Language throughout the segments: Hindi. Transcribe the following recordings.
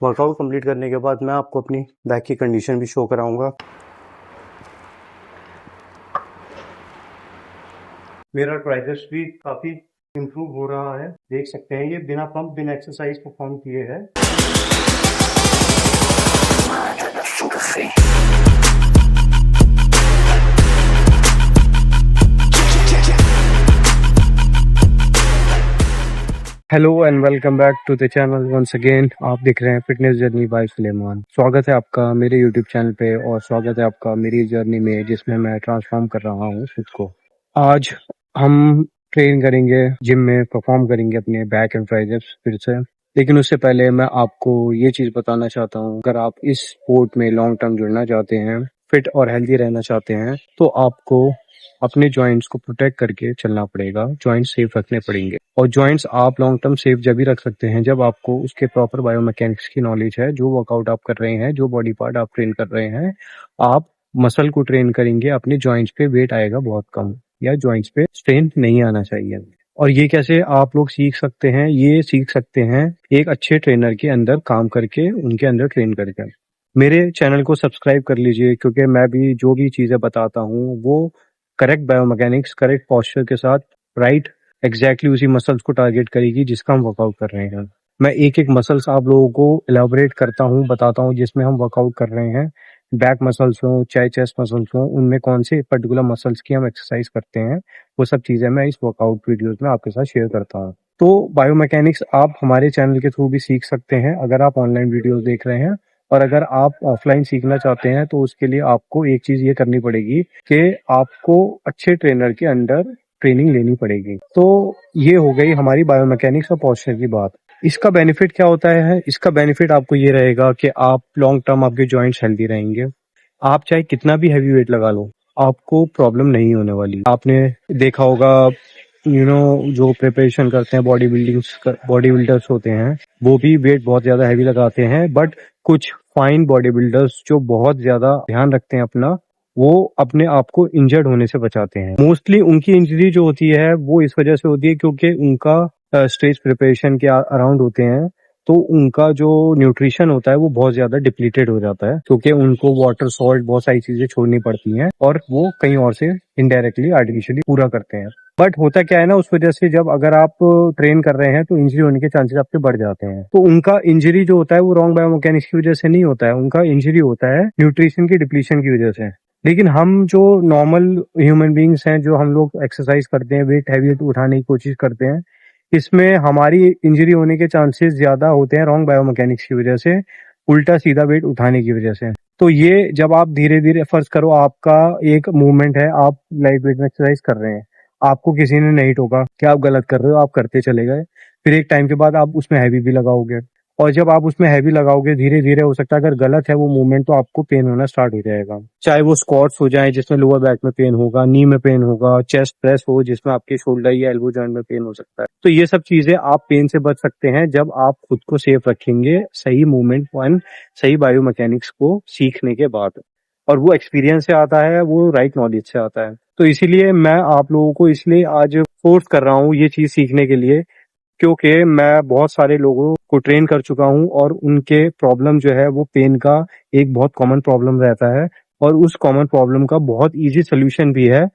वर्कआउट कंप्लीट करने के बाद मैं आपको अपनी बैक की कंडीशन भी शो कराऊंगा। मेरा ट्राइसेप्स भी काफ़ी इम्प्रूव हो रहा है, देख सकते हैं। ये बिना पंप बिना एक्सरसाइज परफॉर्म किए है। Hello and welcome back to the channel once again. आप देख रहे हैं फिटनेस जर्नी बाय सुलेमान। स्वागत है आपका मेरे यूट्यूब चैनल पे और स्वागत है आपका मेरी जर्नी में, जिसमें मैं ट्रांसफॉर्म कर रहा हूँ खुद को। आज हम ट्रेन करेंगे, जिम में परफॉर्म करेंगे अपने बैक एंड ट्राइसेप्स फिर से। लेकिन उससे पहले मैं आपको ये चीज़ बताना चाहता हूँ, अगर आप इस स्पोर्ट में लॉन्ग टर्म जुड़ना चाहते हैं, फिट और हेल्दी रहना चाहते हैं, तो आपको अपने जॉइंट्स को प्रोटेक्ट करके चलना पड़ेगा। जॉइंट्स सेफ रखने पड़ेंगे और जॉइंट्स आप लॉन्ग टर्म सेफ जब भी रख सकते हैं जब आपको उसके प्रॉपर बायोमैकेनिक्स की नॉलेज है। जो वर्कआउट आप कर रहे हैं, जो बॉडी पार्ट आप ट्रेन कर रहे हैं, आप मसल को ट्रेन करेंगे, अपने जॉइंट्स पे वेट आएगा बहुत कम या जॉइंट्स पे स्ट्रेन नहीं आना चाहिए। और ये कैसे आप लोग सीख सकते हैं? ये सीख सकते हैं एक अच्छे ट्रेनर के अंदर काम करके, उनके अंदर ट्रेन करके। मेरे चैनल को सब्सक्राइब कर लीजिए, क्योंकि मैं भी जो भी चीज़ें बताता हूँ वो करेक्ट बायोमैकेनिक्स, करेक्ट पॉस्चर के साथ राइट एग्जैक्टली उसी मसल्स को टारगेट करेगी जिसका हम वर्कआउट कर रहे हैं। मैं एक एक मसल्स आप लोगों को एलाबोरेट करता हूँ, बताता हूँ जिसमें हम वर्कआउट कर रहे हैं। बैक मसल्स हो चाहे चेस्ट मसल्स हो, उनमें कौन से पर्टिकुलर मसल्स की हम एक्सरसाइज करते हैं, वो सब चीज़ें मैं इस वर्कआउट वीडियोस में आपके साथ शेयर करता हूँ। तो बायोमैकेनिक्स आप हमारे चैनल के थ्रू भी सीख सकते हैं अगर आप ऑनलाइन वीडियोस देख रहे हैं। और अगर आप ऑफलाइन सीखना चाहते हैं तो उसके लिए आपको एक चीज़ ये करनी पड़ेगी कि आपको अच्छे ट्रेनर के अंडर ट्रेनिंग लेनी पड़ेगी। तो ये हो गई हमारी बायोमैकेनिक्स और पॉस्चर की बात। इसका बेनिफिट क्या होता है? इसका बेनिफिट आपको ये रहेगा कि आप लॉन्ग टर्म आपके जॉइंट्स हेल्दी रहेंगे। आप चाहे कितना भी हैवी वेट लगा लो, आपको प्रॉब्लम नहीं होने वाली। आपने देखा होगा जो प्रिपरेशन करते हैं बॉडी बिल्डर्स होते हैं, वो भी वेट बहुत ज्यादा हैवी लगाते हैं। बट कुछ फाइन बॉडी बिल्डर्स जो बहुत ज्यादा ध्यान रखते हैं अपना, वो अपने आप को इंजर्ड होने से बचाते हैं। मोस्टली उनकी इंजरी जो होती है वो इस वजह से होती है क्योंकि उनका स्टेज प्रिपरेशन के अराउंड होते हैं, तो उनका जो न्यूट्रिशन होता है वो बहुत ज्यादा डिप्लीटेड हो जाता है, क्योंकि उनको वाटर, सॉल्ट, बहुत सारी चीजें छोड़नी पड़ती हैं और वो कहीं और से इनडायरेक्टली आर्टिफिशियली पूरा करते हैं। बट होता क्या है ना, उस वजह से जब अगर आप ट्रेन कर रहे हैं तो इंजरी होने के चांसेस आपके बढ़ जाते हैं। तो उनका इंजरी जो होता है वो रॉन्ग बायोमैकेनिक्स की वजह से नहीं होता है, उनका इंजरी होता है न्यूट्रिशन की डिप्लीशन की वजह से। लेकिन हम जो नॉर्मल ह्यूमन बींग्स हैं, जो हम लोग एक्सरसाइज करते हैं, वेट हैवी उठाने की कोशिश करते हैं, इसमें हमारी इंजरी होने के चांसेस ज्यादा होते हैं रॉन्ग बायोमैकेनिक्स की वजह से, उल्टा सीधा वेट उठाने की वजह से। तो ये जब आप धीरे धीरे, फर्ज करो आपका एक मूवमेंट है, आप लाइट वेट में एक्सरसाइज कर रहे हैं, आपको किसी ने नहीं टोका कि आप गलत कर रहे हो, आप करते चले गए। फिर एक टाइम के बाद आप उसमें हैवी भी लगाओगे, और जब आप उसमें हैवी लगाओगे धीरे धीरे, हो सकता है अगर गलत है वो मूवमेंट तो आपको पेन होना स्टार्ट हो जाएगा। चाहे वो स्क्वाट्स हो जाए जिसमें लोअर बैक में पेन होगा, नी में पेन होगा, चेस्ट प्रेस हो जिसमें आपके शोल्डर या एल्बो जॉइंट में पेन हो सकता है। तो ये सब चीजें आप पेन से बच सकते हैं जब आप खुद को सेफ रखेंगे सही मूवमेंट वन, सही बायोमैकेनिक्स को सीखने के बाद। और वो एक्सपीरियंस से आता है, वो राइट नॉलेज से आता है। तो इसीलिए मैं आप लोगों को इसलिए आज फोर्स कर रहा हूँ ये चीज सीखने के लिए, क्योंकि मैं बहुत सारे लोगों को ट्रेन कर चुका हूँ और उनके प्रॉब्लम जो है वो पेन का एक बहुत कॉमन प्रॉब्लम रहता है, और उस कॉमन प्रॉब्लम का बहुत इजी सोल्यूशन भी है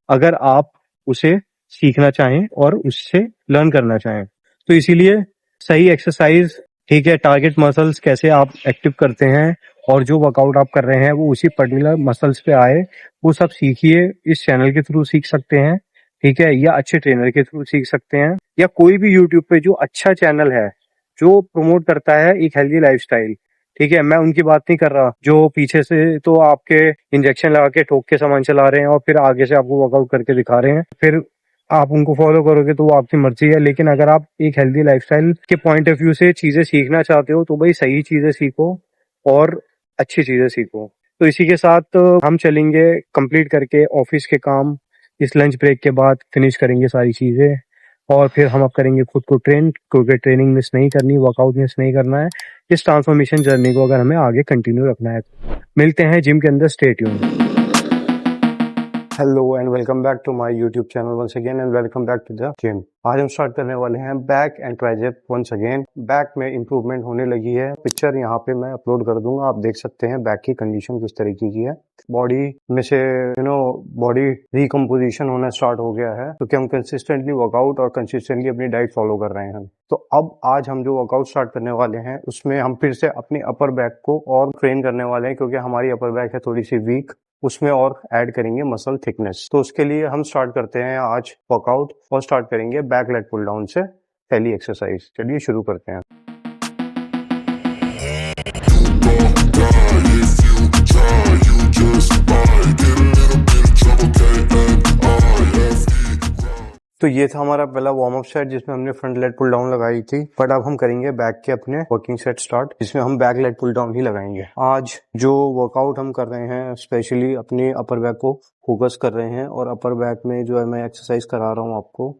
अगर आप उसे सीखना चाहें और उससे लर्न करना चाहें। तो इसीलिए सही एक्सरसाइज, ठीक है, टारगेट मसल्स कैसे आप एक्टिव करते हैं और जो वर्कआउट आप कर रहे हैं वो उसी पर्टिकुलर मसल्स पे आए, वो सब सीखिए। इस चैनल के थ्रू सीख सकते हैं, ठीक है, या अच्छे ट्रेनर के थ्रू सीख सकते हैं, या कोई भी यूट्यूब पे जो अच्छा चैनल है जो प्रमोट करता है एक हेल्दी लाइफस्टाइल, ठीक है। मैं उनकी बात नहीं कर रहा जो पीछे से तो आपके इंजेक्शन लगा के ठोक के सामान चला रहे हैं और फिर आगे से आपको वर्कआउट करके दिखा रहे हैं, फिर आप उनको फॉलो करोगे तो वो आपकी मर्जी है। लेकिन अगर आप एक हेल्दी लाइफस्टाइल के पॉइंट ऑफ व्यू से चीजें सीखना चाहते हो तो भाई सही चीजें सीखो और अच्छी चीजें सीखो। तो इसी के साथ हम चलेंगे कंप्लीट करके ऑफिस के काम, इस लंच ब्रेक के बाद फिनिश करेंगे सारी चीजें, और फिर हम अब करेंगे खुद को ट्रेन, क्योंकि ट्रेनिंग मिस नहीं करनी, वर्कआउट मिस नहीं करना है। इस ट्रांसफॉर्मेशन जर्नी को अगर हमें आगे कंटिन्यू रखना है, मिलते हैं जिम के अंदर, stay tuned. Hello and welcome back to my YouTube channel once again and welcome back to the gym. आज हम स्टार्ट करने वाले हैं back and tricep once again. Back में इंप्रूवमेंट होने लगी है, पिक्चर यहाँ पे मैं अपलोड कर दूंगा, आप देख सकते हैं बैक की कंडीशन किस तरीके की है। बॉडी में से बॉडी रिकम्पोजिशन होना स्टार्ट हो गया है क्योंकि हम कंसिस्टेंटली वर्कआउट और कंसिस्टेंटली अपनी डाइट फॉलो कर रहे हैं। तो अब आज हम जो वर्कआउट स्टार्ट करने वाले हैं उसमें हम फिर से अपनी अपर बैक को और ट्रेन करने वाले हैं क्योंकि हमारी अपर बैक है थोड़ी सी वीक, उसमें और ऐड करेंगे मसल थिकनेस। तो उसके लिए हम स्टार्ट करते हैं आज वर्कआउट और स्टार्ट करेंगे बैक लेग पुल डाउन से पहली एक्सरसाइज। चलिए शुरू करते हैं। तो ये था हमारा पहला वार्म अप सेट जिसमें हमने फ्रंट लेग पुल डाउन लगाई थी, बट अब हम करेंगे बैक के अपने वर्किंग सेट स्टार्ट जिसमें हम बैक लेग पुल डाउन ही लगाएंगे। आज जो वर्कआउट हम कर रहे हैं स्पेशली अपने अपर बैक को फोकस कर रहे हैं और अपर बैक में जो है मैं एक्सरसाइज करा रहा हूँ आपको,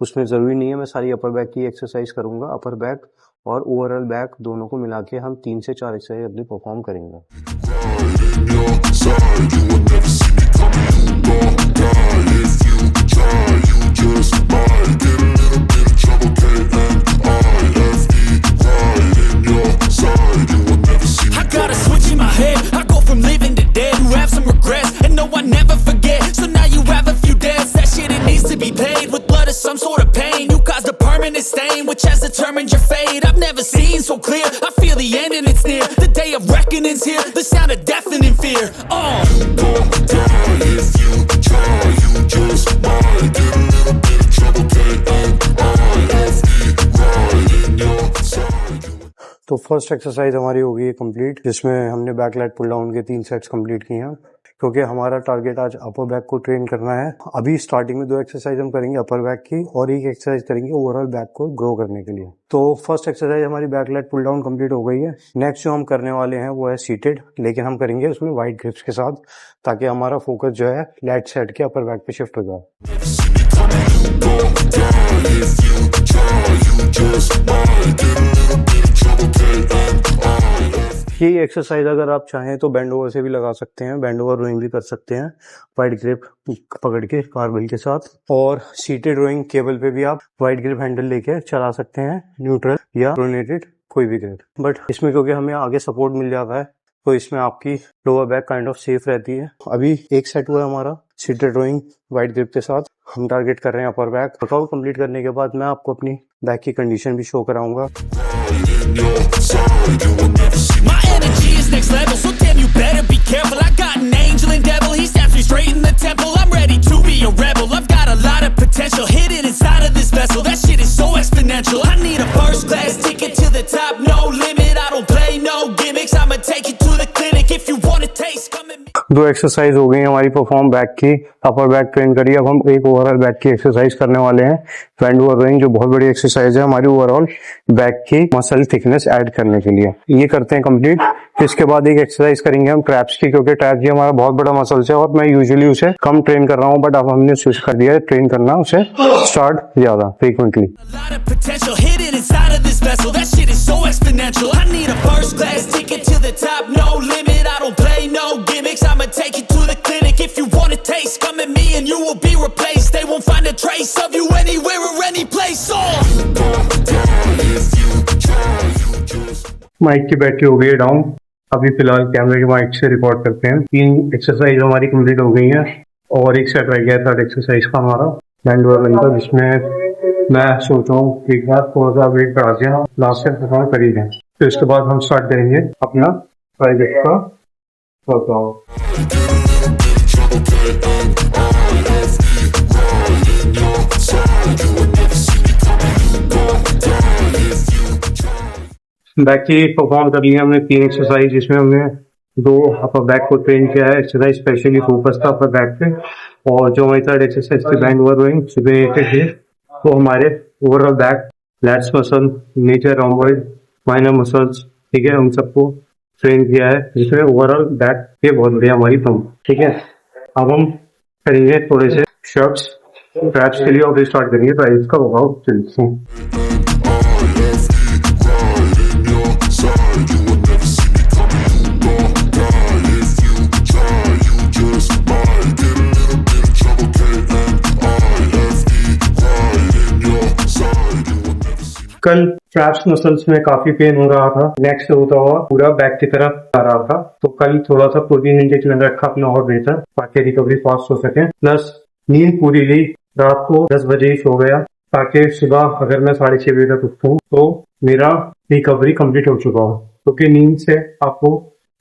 उसमें जरूरी नहीं है मैं सारी अपर बैक की एक्सरसाइज करूंगा। अपर बैक और ओवरऑल बैक दोनों को मिला के हम 3 से 4 एक्सरसाइज अपनी परफॉर्म करेंगे। Some sort of pain, you caused a permanent stain which has determined your fate. I've never seen so clear, I feel the end and it's near. The day of reckoning's here, the sound of deafening fear. You won't die if you try, you just might get a little bit of trouble, K-N-I-F-E, right in your side. तो फर्स्ट एक्सरसाइज हमारी हो गई है कंप्लीट, जिसमें हमने बैक लेग पुल डाउन के 3 सेट्स कंप्लीट किए हैं क्योंकि हमारा टारगेट आज अपर बैक को ट्रेन करना है। अभी स्टार्टिंग में 2 एक्सरसाइज हम करेंगे अपर बैक की और एक एक्सरसाइज करेंगे ओवरऑल बैक को ग्रो करने के लिए। तो फर्स्ट एक्सरसाइज हमारी back leg pull down complete हो गई है। नेक्स्ट जो हम करने वाले हैं वो है सीटेड, लेकिन हम करेंगे उसमें वाइड ग्रिप्स के साथ ताकि हमारा फोकस जो है लेट साइड के अपर बैक पे शिफ्ट हो जाए। ये एक्सरसाइज अगर आप चाहें तो बैंड ओवर से भी लगा सकते हैं, बैंड ओवर रोइंग भी कर सकते हैं वाइड ग्रिप पकड़ के कार्बल के साथ, और सीटेड रोइंग केबल पे भी आप वाइड ग्रिप हैंडल लेके चला सकते हैं, न्यूट्रल या प्रोनेटेड कोई भी ग्रिप। बट इसमें क्योंकि हमें आगे सपोर्ट मिल जाता है तो इसमें आपकी lower back kind of safe रहती है। अभी एक सेट हुआ है हमारा सीटेड रोइंग वाइड ग्रिप के साथ, हम टारगेट कर रहे हैं अपर बैक। वर्कआउट कंप्लीट करने के बाद मैं आपको अपनी बैक की कंडीशन भी शो कराऊंगा। My energy is next level, so damn you better be careful. I got an angel and devil, he snaps me straight in the temple. I'm ready to be a rebel, I've got a lot of potential hidden inside of this vessel. That shit is so exponential. I need a first class ticket to the top, no limit. I don't play no gimmicks, I'ma take you to the clinic. If you want a taste, come at me. 2 exercise हो गई हमारी परफॉर्म बैक की, अपर बैक ट्रेन करी। अब हम एक ओवरऑल बैक की एक्सरसाइज करने वाले हैं, बैंड ओवर रोइंग, जो बहुत बड़ी एक्सरसाइज है हमारी ओवरऑल बैक की मसल थिकनेस ऐड करने के लिए। ये करते हैं कंप्लीट। इसके बाद एक एक्सरसाइज करेंगे हम ट्रैप्स की, क्योंकि ट्रैप्स ये हमारा बहुत बड़ा मसल्स है और मैं यूजुअली उसे कम ट्रेन कर रहा हूँ, बट अब हमने स्विच कर दिया है ट्रेन करना उसे स्टार्ट ज्यादा frequently. I'ma take you to the clinic. If you want a taste, come at me and you will be replaced. They won't find a trace of you anywhere or any place. Mic की बैटरी हो गई है डाउन, अभी फिलहाल कैमरे के माइक से रिकॉर्ड करते हैं। 3 एक्सरसाइज हमारी कंप्लीट हो गई हैं और एक सेट रह गया थर्ड एक्सरसाइज का हमारा बैंड ओवर रोइंग का, जिसमें मैं सोच रहा हूँ एक बार थोड़ा सा वेट बढ़ा दिया, लास्ट सेट परफॉर्म कर ही दें। तो इसके बाद हम स्टार्ट करेंगे अपना ट्राइसेप का वर्कआउट। बैक की परफॉर्म कर लिया हमने 3 एक्सरसाइज, जिसमें हमने 2 अपर बैक को ट्रेन किया है। एक्सरसाइज स्पेशली फोकस था अपर बैक पे, और जो हमारी थर्ड एक्सरसाइज थी बैंड ओवर रोइंग सुबह तो हमारे overall back lats muscle, major rhomboid, minor muscles, ठीक है, उन सबको ट्रेन किया है, जिसमें ओवरऑल बैक पे बहुत बढ़िया हमारी पंप। ठीक है, अब हम करेंगे थोड़े से शॉट्स ट्रैप्स के लिए और फिर स्टार्ट करेंगे ट्राइसेप्स का वर्कआउट। चलते हैं। कल ट्रैप्स मसल्स में काफी पेन हो रहा था, नेक से होता हुआ पूरा बैक की तरफ आ रहा था, तो कल थोड़ा सा प्रोटीन इंटेक मैंने रखा अपना और बेहतर, ताकि रिकवरी फास्ट हो सके। प्लस नींद पूरी ली, रात को 10 बजे ही सो गया, ताकि सुबह अगर मैं 6:30 बजे तक उठूं तो मेरा रिकवरी कंप्लीट हो चुका हो, क्योंकि नींद से आपको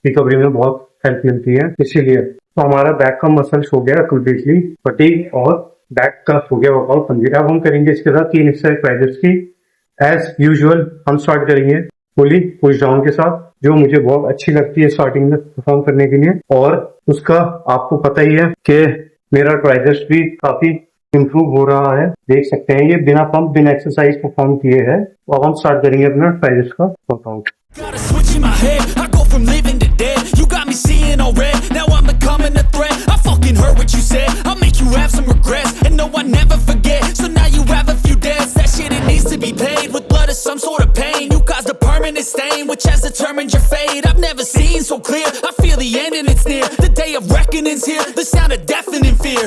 रिकवरी में बहुत हेल्प मिलती है। इसीलिए तो हमारा बैक का मसल्स हो गया कम्प्लीटली फटीग और बैक का हो गया वर्कआउट कंप्लीट। अब हम करेंगे इसके साथ 3 एक्सरसाइज ट्राइसेप्स की। एज यूजुअल हम स्टार्ट करेंगे पुली पुश डाउन के साथ, जो मुझे बहुत अच्छी लगती है स्टार्टिंग में परफॉर्म करने के लिए, और उसका आपको पता ही है कि मेरा ट्राइसेप्स भी काफी इम्प्रूव हो रहा है, देख सकते हैं। ये बिना पंप बिना एक्सरसाइज परफॉर्म किए है। अब हम स्टार्ट करेंगे अपना ट्राइसेप्स का workout. Got a switch in my head, I go from living to dead. You got me seeing all red, now I'm becoming a threat. I fucking heard what you said, I'll make you have some regrets. And no, I never forget, so now you have a few debts. That shit, it needs to be paid with blood or some sort of pain. You caused a permanent stain, which has determined your fate. I've never seen so clear, I feel the end and it's near. The day of reckoning's here, the sound of deafening fear.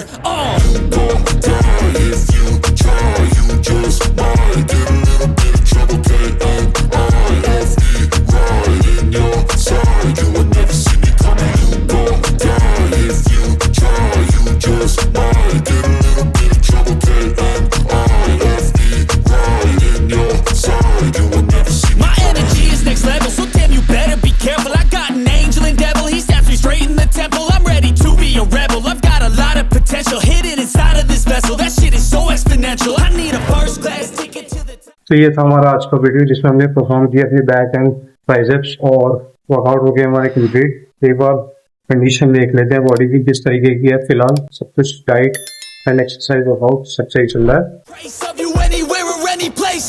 You gon' die if you try, you just might get a little bit of trouble, K-N-I-F-E. Right in your side, you will never see me coming. You gon' die if you try, you just might get a little bit of trouble, K-N-I-F-E. Right in your side, you will never see me. My energy is next level, so damn you better be careful. I got an angel and devil, he snaps me straight in the temple. I'm ready to be a rebel, I've got a lot of potential hidden inside of this vessel. That shit is so exponential, I need a first class ticket to the top. तो ये था हमारा आज का वीडियो, जिसमें हमने परफॉर्म किया अपने बैक एंड ट्राइसेप्स और वर्कआउट हो गया हमारे कंप्लीट। एक बार कंडीशन देख लेते हैं बॉडी की किस तरीके की है। फिलहाल सब कुछ डाइट एंड एक्सरसाइज वर्कआउट सब सही चल रहा है। Trace of you anywhere or any place,